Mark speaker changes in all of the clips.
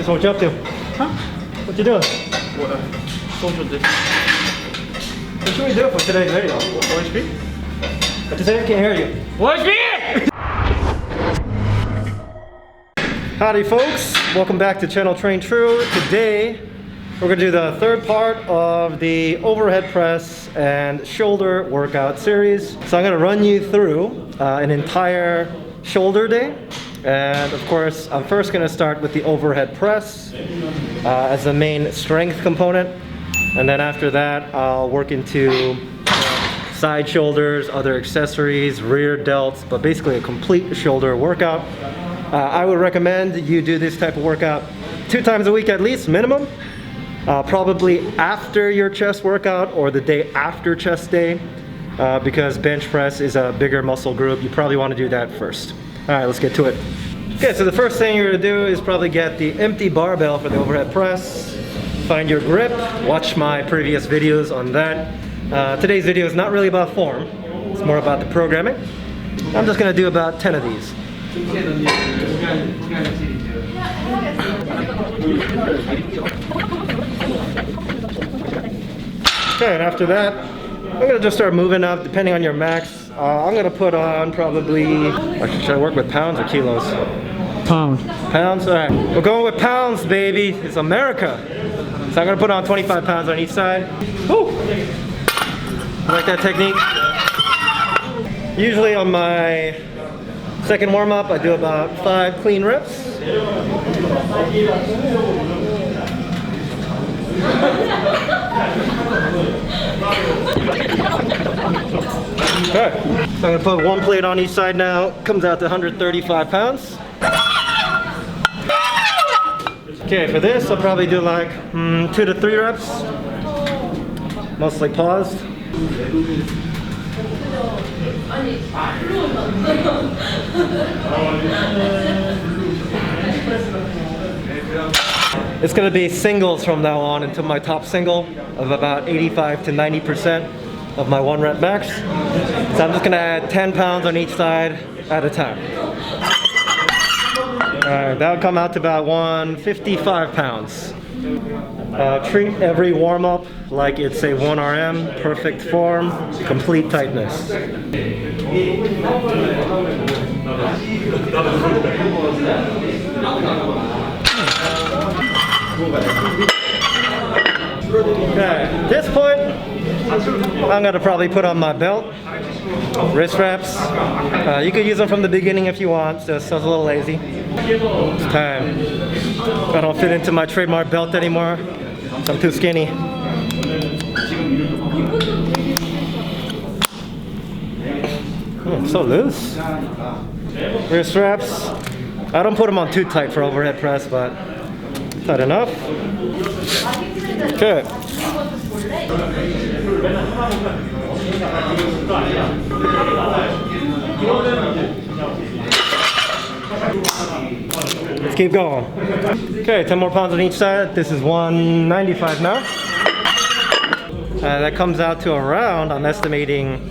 Speaker 1: So what you up to?
Speaker 2: Huh?
Speaker 1: What you doing?
Speaker 2: What? Social distance.
Speaker 1: What should we do for today's video?
Speaker 2: OHP?
Speaker 1: What you say? I can't hear you.
Speaker 2: OHP!
Speaker 1: Howdy folks, welcome back to Channel Train True. Today we're going to do the third part of the overhead press and shoulder workout series. So I'm going to run you through an entire shoulder day. And of course, I'm first going to start with the overhead press as the main strength component. And then after that, I'll work into side shoulders, other accessories, rear delts, but basically a complete shoulder workout. I would recommend you do this type of workout 2 times a week at least, minimum. Probably after your chest workout or the day after chest day, because bench press is a bigger muscle group. You probably want to do that first. All right, let's get to it. Okay, so the first thing you're gonna do is probably get the empty barbell for the overhead press. Find your grip, watch my previous videos on that. Today's video is not really about form, it's more about the programming. I'm just gonna do about 10 of these. Okay, and after that, I'm gonna just start moving up depending on your max. I'm gonna put on probably, actually, should I work with pounds or kilos?
Speaker 2: Pound.
Speaker 1: Pounds? All right, we're going with pounds, baby. It's America. So I'm gonna put on 25 pounds on each side. Woo! You like that technique? Usually on my second warm up, I do about 5 clean reps. Okay, so I'm gonna put 1 plate on each side now. Comes out to 135 pounds. Okay, for this, I'll probably do like 2 to 3 reps. Mostly paused. It's gonna be singles from now on until my top single of about 85 to 90% of my 1 rep max. So I'm just gonna add 10 pounds on each side at a time. Alright, that would come out to about 155 pounds. Treat every warm-up like it's a 1 RM, perfect form, complete tightness. Okay, at this point, I'm gonna probably put on my belt, wrist wraps. You could use them from the beginning if you want, so it's a little lazy. It's time. I don't fit into my trademark belt anymore, so I'm too skinny. Oh, so loose. Wrist wraps. I don't put them on too tight for overhead press, but tight enough. Okay. Let's keep going. Okay, 10 more pounds on each side. This is 195 now. That comes out to around, I'm estimating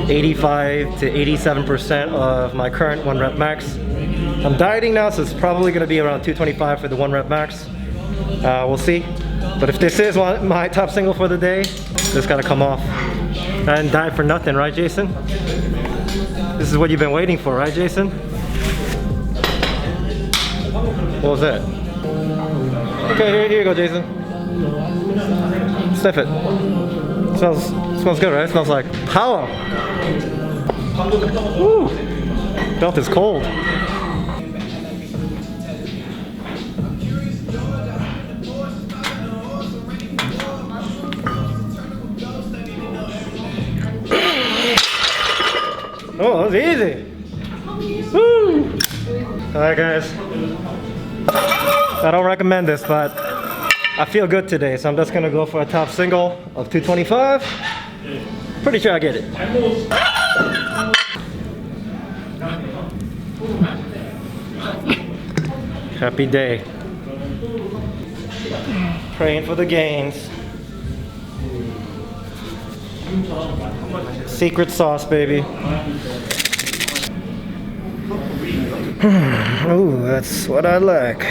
Speaker 1: 85 to 87% of my current 1 rep max. I'm dieting now, so it's probably going to be around 225 for the 1 rep max. We'll see. But if this is my top single for the day, this gotta come off. I didn't diet for nothing, right, Jason? This is what you've been waiting for, right, Jason? What was that? Okay, here you go, Jason. Sniff it. Smells good, right? It smells like power. Woo! Belt is cold. Oh, that was easy. Woo! Alright guys, I don't recommend this, but I feel good today, so I'm just gonna go for a top single of 225. Pretty sure I get it. Happy day. Praying for the gains. Secret sauce, baby. Ooh, that's what I like.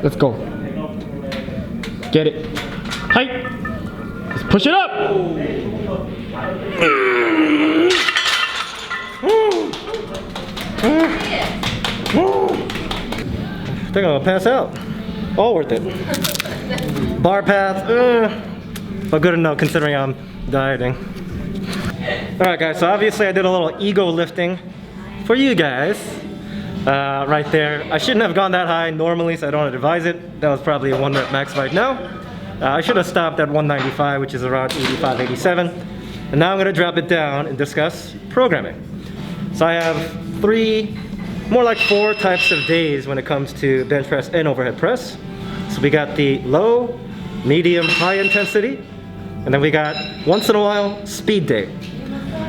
Speaker 2: Let's go. Get it. Height. Let's push it up.
Speaker 1: I think I'm gonna pass out. All worth it. Bar path, but good enough considering I'm dieting. Alright guys, so obviously I did a little ego lifting for you guys. Right there. I shouldn't have gone that high normally, so I don't advise it. That was probably a 1 rep max right now. I should have stopped at 195, which is around 85, 87. And now I'm gonna drop it down and discuss programming. So I have more like four types of days when it comes to bench press and overhead press. So we got the low, medium, high intensity, and then we got once in a while speed day.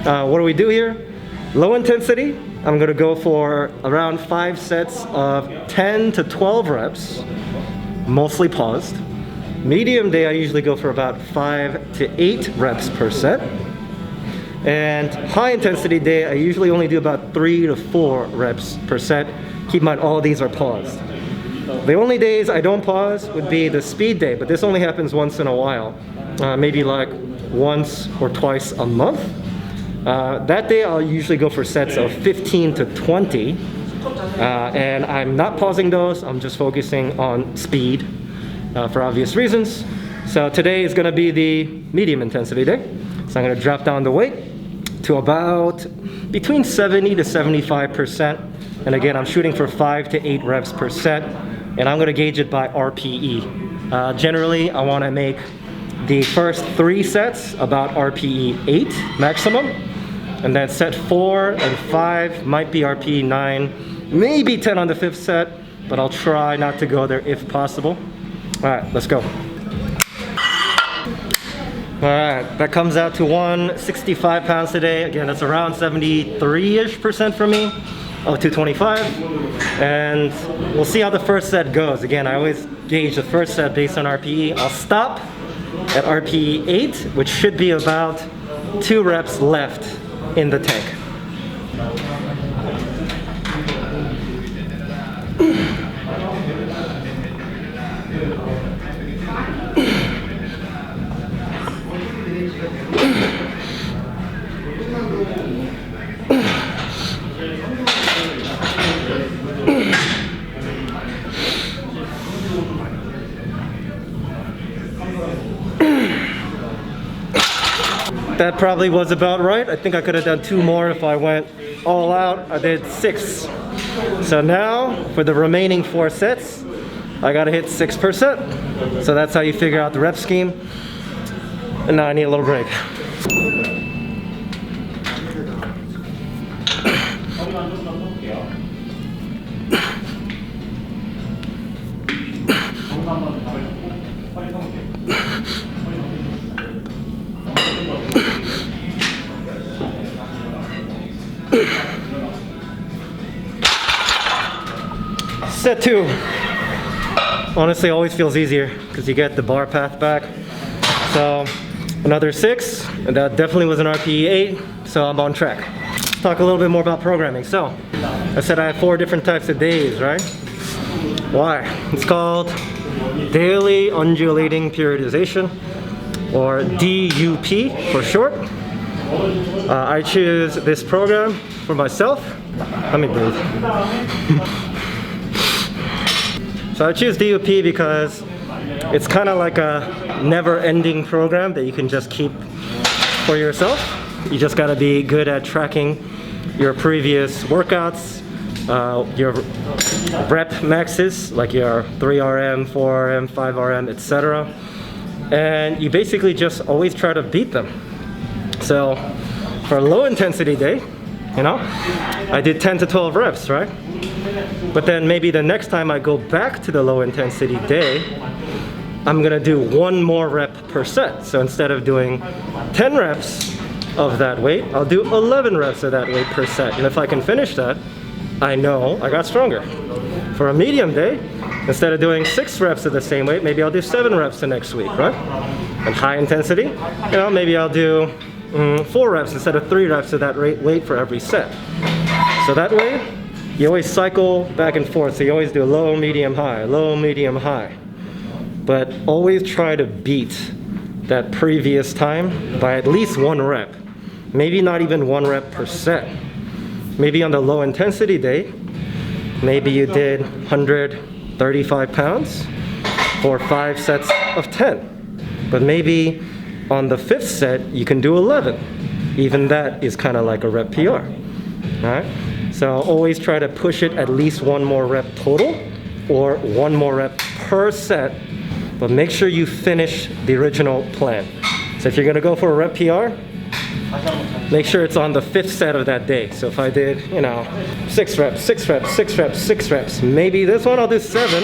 Speaker 1: What do we do here? Low intensity, I'm gonna go for around 5 sets of 10 to 12 reps, mostly paused. Medium day, I usually go for about 5 to 8 reps per set. And high intensity day, I usually only do about 3 to 4 reps per set. Keep in mind, all these are paused. The only days I don't pause would be the speed day, but this only happens once in a while. Maybe like once or twice a month. That day I'll usually go for sets of 15 to 20. And I'm not pausing those, I'm just focusing on speed for obvious reasons. So today is gonna be the medium intensity day. So I'm gonna drop down the weight to about between 70 to 75%. And again, I'm shooting for 5 to 8 reps per set. And I'm gonna gauge it by RPE. Generally, I wanna make the first 3 sets about RPE 8 maximum. And then set 4 and 5 might be RPE 9, maybe 10 on the 5th set, but I'll try not to go there if possible. All right, let's go. All right, that comes out to 165 pounds today. Again, that's around 73-ish% for me of 225. And we'll see how the first set goes. Again, I always gauge the first set based on RPE. I'll stop at RPE 8, which should be about 2 reps left in the tank. That probably was about right. I think I could have done 2 more if I went all out. I did 6. So now, for the remaining 4 sets, I gotta hit 6%. So that's how you figure out the rep scheme. And now I need a little break. Set 2. Honestly, always feels easier because you get the bar path back. So another 6, and that definitely was an RPE 8, so I'm on track. Let's talk a little bit more about programming. So I said I have 4 different types of days, right? Why? It's called daily undulating periodization, or DUP for short. I choose this program for myself. Let me breathe. So I choose DUP because it's kind of like a never-ending program that you can just keep for yourself. You just got to be good at tracking your previous workouts, your rep maxes, like your 3RM, 4RM, 5RM, etc. And you basically just always try to beat them. So for a low intensity day, you know, I did 10 to 12 reps, right? But then maybe the next time I go back to the low intensity day, I'm gonna do 1 more rep per set. So instead of doing 10 reps of that weight, I'll do 11 reps of that weight per set. And if I can finish that, I know I got stronger. For a medium day, instead of doing 6 reps of the same weight, maybe I'll do 7 reps the next week, right? And high intensity, you know, maybe I'll do 4 reps instead of 3 reps of that weight for every set. So that way, you always cycle back and forth. So you always do low, medium, high, low, medium, high. But always try to beat that previous time by at least 1 rep. Maybe not even 1 rep per set. Maybe on the low intensity day, maybe you did 135 pounds for 5 sets of 10. But maybe on the 5th set, you can do 11. Even that is kind of like a rep PR. All right? So always try to push it at least 1 more rep total or 1 more rep per set, but make sure you finish the original plan. So if you're gonna go for a rep PR, make sure it's on the 5th set of that day. So if I did, 6 reps, 6 reps, 6 reps, 6 reps, maybe this one I'll do 7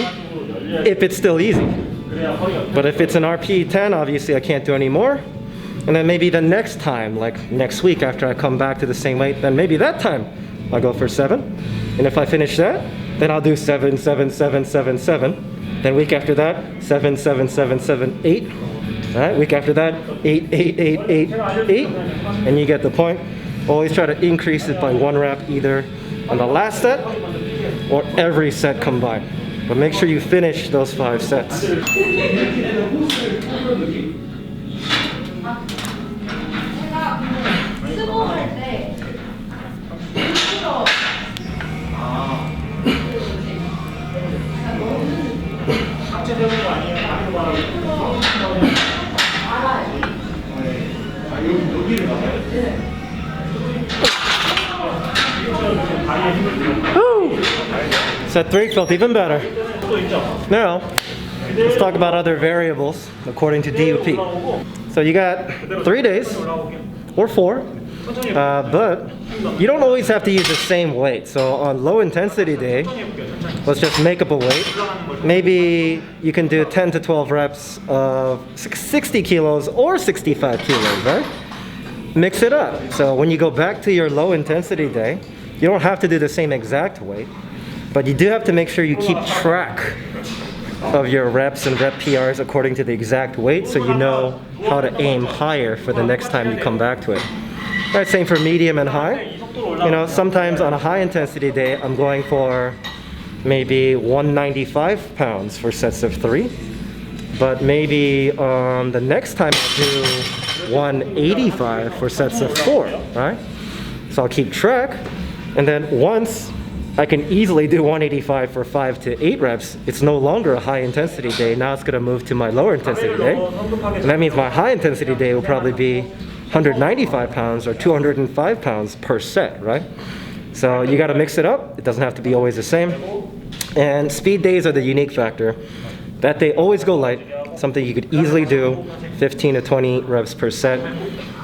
Speaker 1: if it's still easy. But if it's an RPE 10, obviously I can't do any more. And then maybe the next time, like next week after I come back to the same weight, then maybe that time I'll go for 7. And if I finish that, then I'll do 7, 7, 7, 7, 7. Then week after that, 7, 7, 7, 7, 8. All right, week after that, 8, 8, 8, 8, 8. And you get the point. Always try to increase it by 1 rep either on the last set or every set combined. But make sure you finish those 5 sets. Woo! Set 3 felt even better. Now, let's talk about other variables according to DUP. So you got 3 days or 4, but you don't always have to use the same weight. So on low intensity day, let's just make up a weight. Maybe you can do 10 to 12 reps of 60 kilos or 65 kilos, right? Mix it up. So when you go back to your low intensity day, you don't have to do the same exact weight, but you do have to make sure you keep track of your reps and rep PRs according to the exact weight so you know how to aim higher for the next time you come back to it. All right, same for medium and high. Sometimes on a high intensity day, I'm going for maybe 195 pounds for sets of 3. But maybe the next time I'll do 185 for sets of 4, right? So I'll keep track. And then once I can easily do 185 for 5 to 8 reps, it's no longer a high intensity day. Now it's gonna move to my lower intensity day. And that means my high intensity day will probably be 195 pounds or 205 pounds per set, right? So you gotta mix it up. It doesn't have to be always the same. And speed days are the unique factor. That day always go light, something you could easily do 15 to 20 reps per set.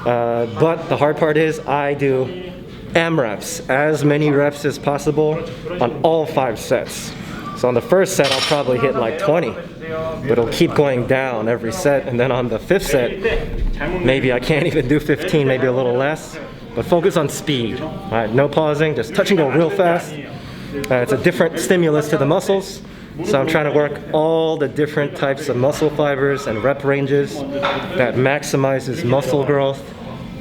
Speaker 1: But the hard part is I do AMRAPs, as many reps as possible on all 5 sets. So on the first set, I'll probably hit like 20, but it'll keep going down every set. And then on the 5th set, maybe I can't even do 15, maybe a little less, but focus on speed. All right, no pausing, just touch and go real fast. It's a different stimulus to the muscles. So I'm trying to work all the different types of muscle fibers and rep ranges that maximizes muscle growth.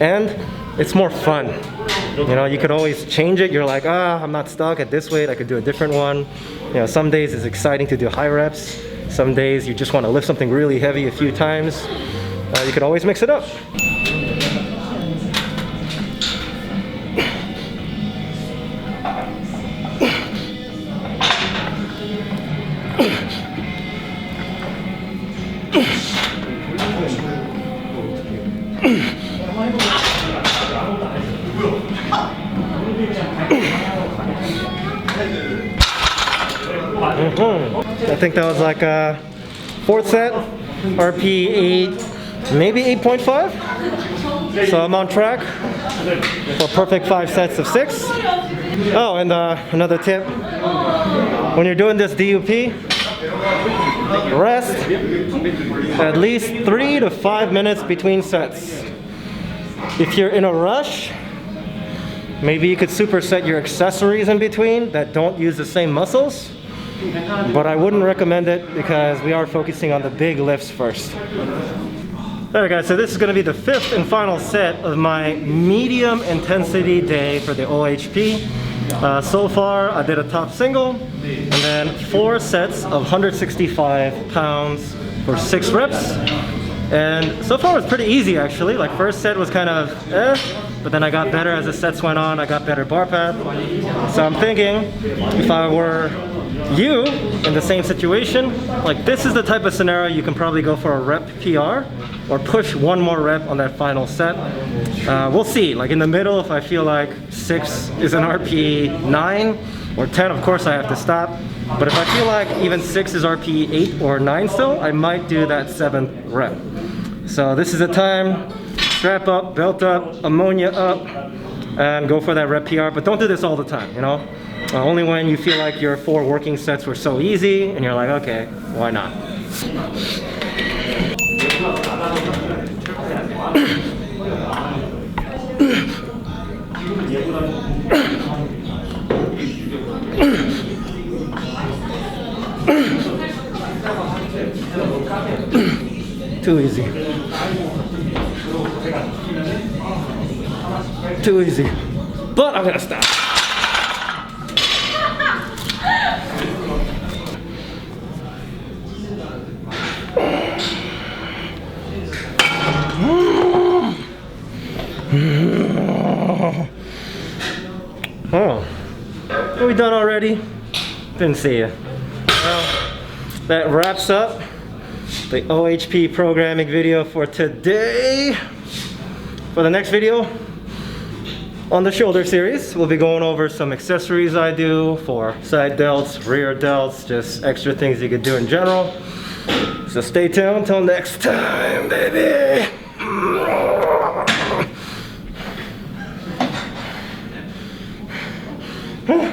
Speaker 1: And it's more fun. You could always change it. You're like, I'm not stuck at this weight. I could do a different one. Some days it's exciting to do high reps. Some days you just want to lift something really heavy a few times. You could always mix it up. I think that was like a 4th set, RP 8, maybe 8.5. So I'm on track for perfect 5 sets of 6. Oh, and another tip, when you're doing this DUP, rest at least 3 to 5 minutes between sets. If you're in a rush, maybe you could superset your accessories in between that don't use the same muscles. But I wouldn't recommend it because we are focusing on the big lifts first. Alright guys, so this is going to be the 5th and final set of my medium intensity day for the OHP. So far I did a top single and then 4 sets of 165 pounds for 6 reps. And so far it's pretty easy actually. Like first set was kind of but then I got better as the sets went on. I got better bar path. So I'm thinking if I were you in the same situation, like this is the type of scenario you can probably go for a rep PR or push one more rep on that final set. We'll see, like in the middle, if I feel like 6 is an RPE 9 or 10, of course I have to stop. But if I feel like even 6 is RPE 8 or 9 still, I might do that 7th rep. So this is the time, strap up, belt up, ammonia up, and go for that rep PR. But don't do this all the time, you know? Only when you feel like your 4 working sets were so easy and you're like, okay, why not? Too easy. Too easy. But I'm gonna stop. Oh, are we done already? Didn't see you. Well, that wraps up the OHP programming video for today. For the next video on the shoulder series, we'll be going over some accessories I do for side delts, rear delts, just extra things you could do in general. So stay tuned till next time, baby. Huh?